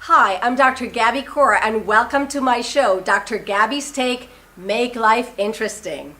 Hi, I'm Dr. Gaby Cora, and welcome to my show, Dr. Gaby's Take, Make Life Interesting.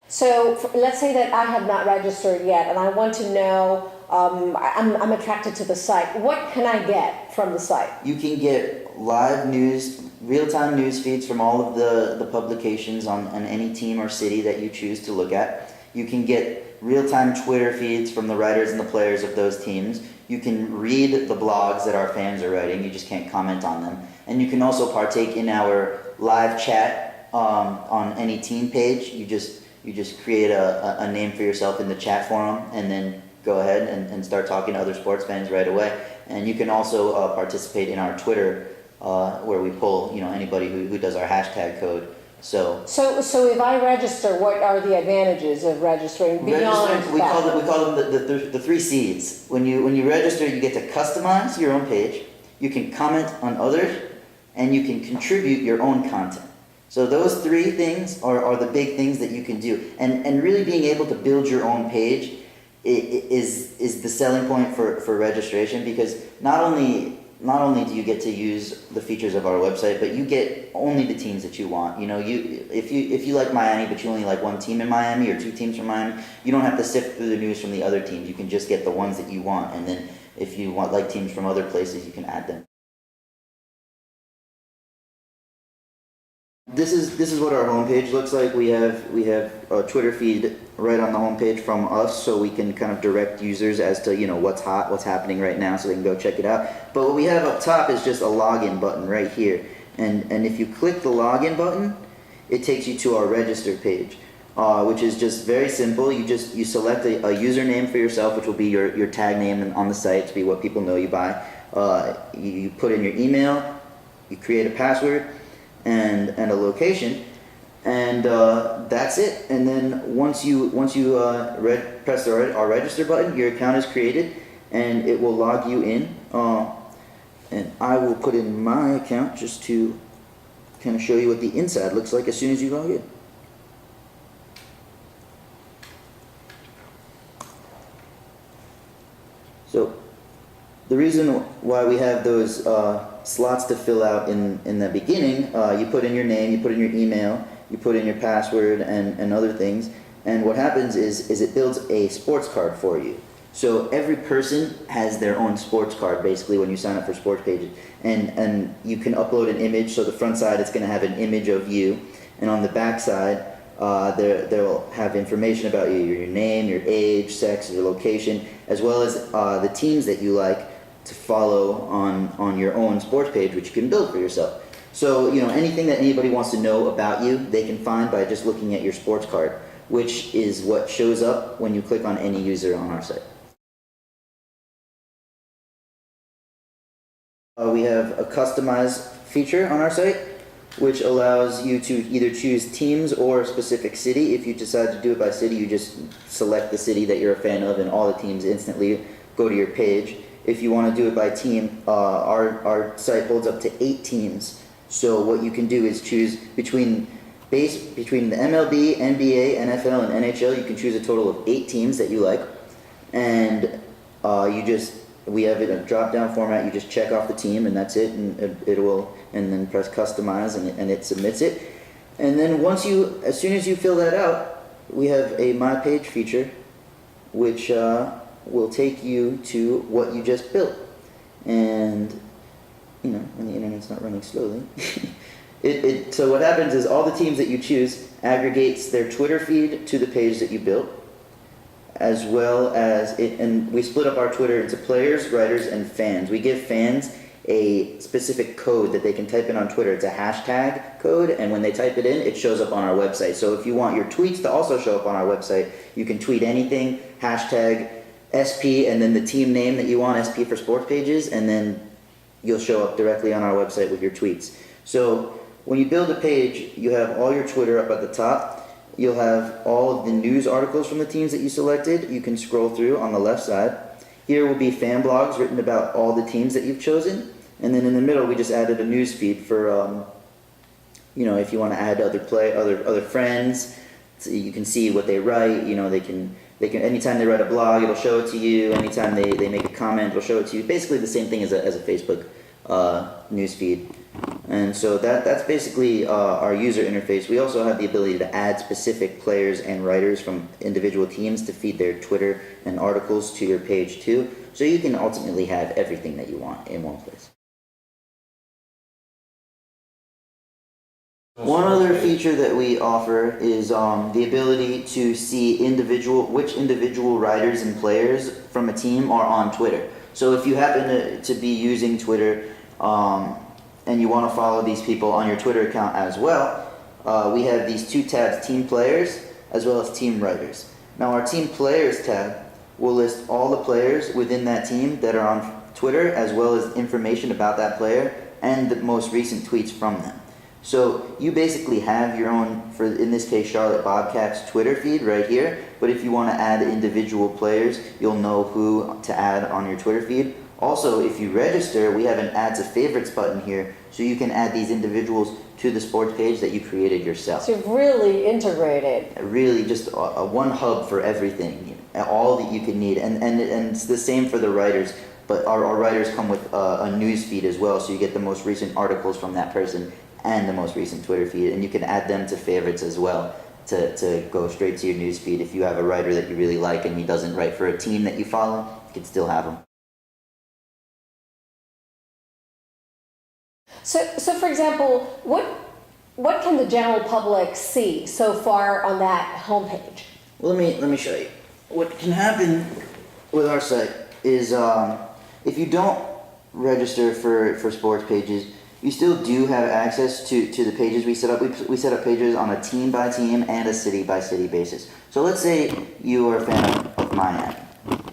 So let's say that I have not registered yet and I want to know, I'm attracted to the site. What can I get from the site? You can get live news, real-time news feeds from all of the publications on any team or city that you choose to look at. You can get real-time Twitter feeds from the writers and the players of those teams. You can read the blogs that our fans are writing. You just can't comment on them. And you can also partake in our live chat on any team page. You just create a name for yourself in the chat forum and then go ahead and start talking to other sports fans right away. And you can also participate in our Twitter where we pull anybody who does our hashtag code. So if I register, what are the advantages of registering beyond that? We call them the three C's. When you register, you get to customize your own page, you can comment on others, and you can contribute your own content. So those three things are the big things that you can do. And really being able to build your own page is the selling point for registration, because not only do you get to use the features of our website, but you get only the teams that you want. If you like Miami, but you only like one team in Miami or two teams from Miami, you don't have to sift through the news from the other teams. You can just get the ones that you want. And then if you like teams from other places, you can add them. This is what our homepage looks like. We have a Twitter feed right on the homepage from us, so we can kind of direct users as to what's hot, what's happening right now, so they can go check it out. But what we have up top is just a login button right here, and if you click the login button, it takes you to our register page, which is just very simple. You select a username for yourself, which will be your tag name on the site to be what people know you by. You put in your email, you create a password and a location, and that's it. And then once you press our register button, your account is created, and it will log you in. And I will put in my account just to kind of show you what the inside looks like as soon as you log in. So the reason why we have those slots to fill out in the beginning, you put in your name, you put in your email, you put in your password and other things, and what happens is it builds a sports card for you. So every person has their own sports card basically when you sign up for sports pages, and you can upload an image. So the front side, it's going to have an image of you, and on the back side they'll have information about you, your name, your age, sex, your location, as well as the teams that you like to follow on your own sports page, which you can build for yourself. So anything that anybody wants to know about you, they can find by just looking at your sports card, which is what shows up when you click on any user on our site. We have a customize feature on our site, which allows you to either choose teams or a specific city. If you decide to do it by city, you just select the city that you're a fan of, and all the teams instantly go to your page. If you want to do it by team, our site holds up to 8 teams. So what you can do is choose between the MLB, NBA, NFL, and NHL. You can choose a total of 8 teams that you like, and we have it in a drop-down format. You just check off the team, and that's it, and and then press customize, and it submits it. And then as soon as you fill that out, we have a My Page feature, which will take you to what you just built. And when the internet's not running slowly, so what happens is all the teams that you choose aggregates their Twitter feed to the page that you built, as well as and we split up our Twitter into players, writers, and fans. We give fans a specific code that they can type in on Twitter. It's a hashtag code, and when they type it in, it shows up on our website. So if you want your tweets to also show up on our website, you can tweet anything, hashtag SP, and then the team name that you want, SP for sports pages, and then you'll show up directly on our website with your tweets. So when you build a page, you have all your Twitter up at the top. You'll have all of the news articles from the teams that you selected. You can scroll through on the left side. Here will be fan blogs written about all the teams that you've chosen. And then in the middle, we just added a news feed for, if you want to add other friends, so you can see what they write. They can anytime they write a blog, it'll show it to you. Anytime they make a comment, it'll show it to you. Basically the same thing as a Facebook news feed. And so that's basically our user interface. We also have the ability to add specific players and writers from individual teams to feed their Twitter and articles to your page too. So you can ultimately have everything that you want in one place. One other feature that we offer is the ability to see which individual writers and players from a team are on Twitter. So if you happen to be using Twitter and you want to follow these people on your Twitter account as well, we have these two tabs, Team Players as well as Team Writers. Now our Team Players tab will list all the players within that team that are on Twitter as well as information about that player and the most recent tweets from them. So you basically have your own, in this case Charlotte Bobcats Twitter feed right here, but if you want to add individual players, you'll know who to add on your Twitter feed. Also, if you register, we have an Add to Favorites button here, so you can add these individuals to the sports page that you created yourself. So you've really integrated. Really just a one hub for everything, all that you can need. And it's the same for the writers, but our writers come with a news feed as well, so you get the most recent articles from that person and the most recent Twitter feed, and you can add them to favorites as well to go straight to your news feed. If you have a writer that you really like and he doesn't write for a team that you follow, you can still have him. So for example, what can the general public see so far on that homepage? Well, let me show you. What can happen with our site is if you don't register for sports pages, you still do have access to the pages we set up. We set up pages on a team by team and a city by city basis. So let's say you are a fan of Miami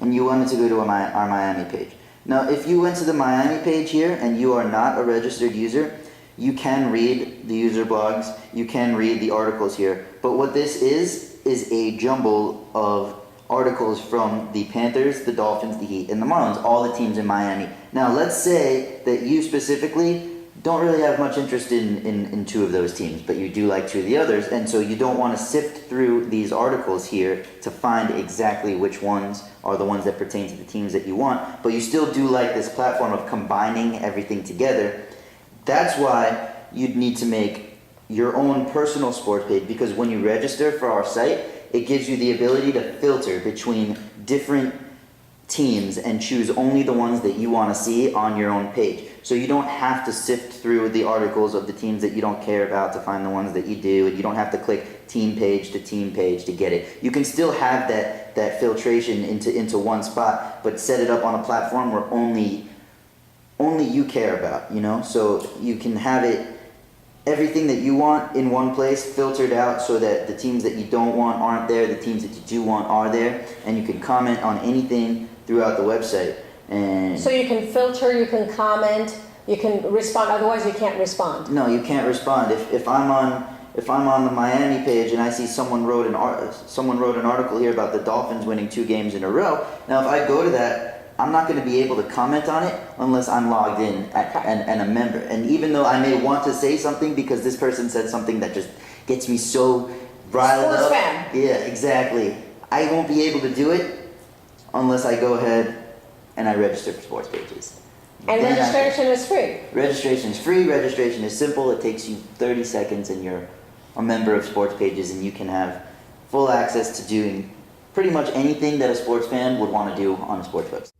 and you wanted to go to our Miami page. Now, if you went to the Miami page here and you are not a registered user, you can read the user blogs, you can read the articles here. But what this is a jumble of articles from the Panthers, the Dolphins, the Heat, and the Marlins, all the teams in Miami. Now, let's say that you specifically don't really have much interest in two of those teams, but you do like two of the others, and so you don't want to sift through these articles here to find exactly which ones are the ones that pertain to the teams that you want, but you still do like this platform of combining everything together. That's why you'd need to make your own personal sports page, because when you register for our site, it gives you the ability to filter between different teams and choose only the ones that you want to see on your own page. So you don't have to sift through the articles of the teams that you don't care about to find the ones that you do, and you don't have to click team page to get it. You can still have that filtration into one spot, but set it up on a platform where only you care about, So you can have it, everything that you want in one place, filtered out so that the teams that you don't want aren't there, the teams that you do want are there, and you can comment on anything throughout the website. And so you can filter, you can comment, you can respond. Otherwise, you can't respond. No, you can't respond. If I'm on the Miami page and I see someone wrote an article here about the Dolphins winning 2 games in a row. Now, if I go to that, I'm not going to be able to comment on it unless I'm logged in and a member. And even though I may want to say something because this person said something that just gets me so riled up. Sports fan. Yeah, exactly. I won't be able to do it unless I go ahead and I register for sports pages. And then registration is free. Registration is free. Registration is simple. It takes you 30 seconds and you're a member of sports pages, and you can have full access to doing pretty much anything that a sports fan would want to do on a sports website.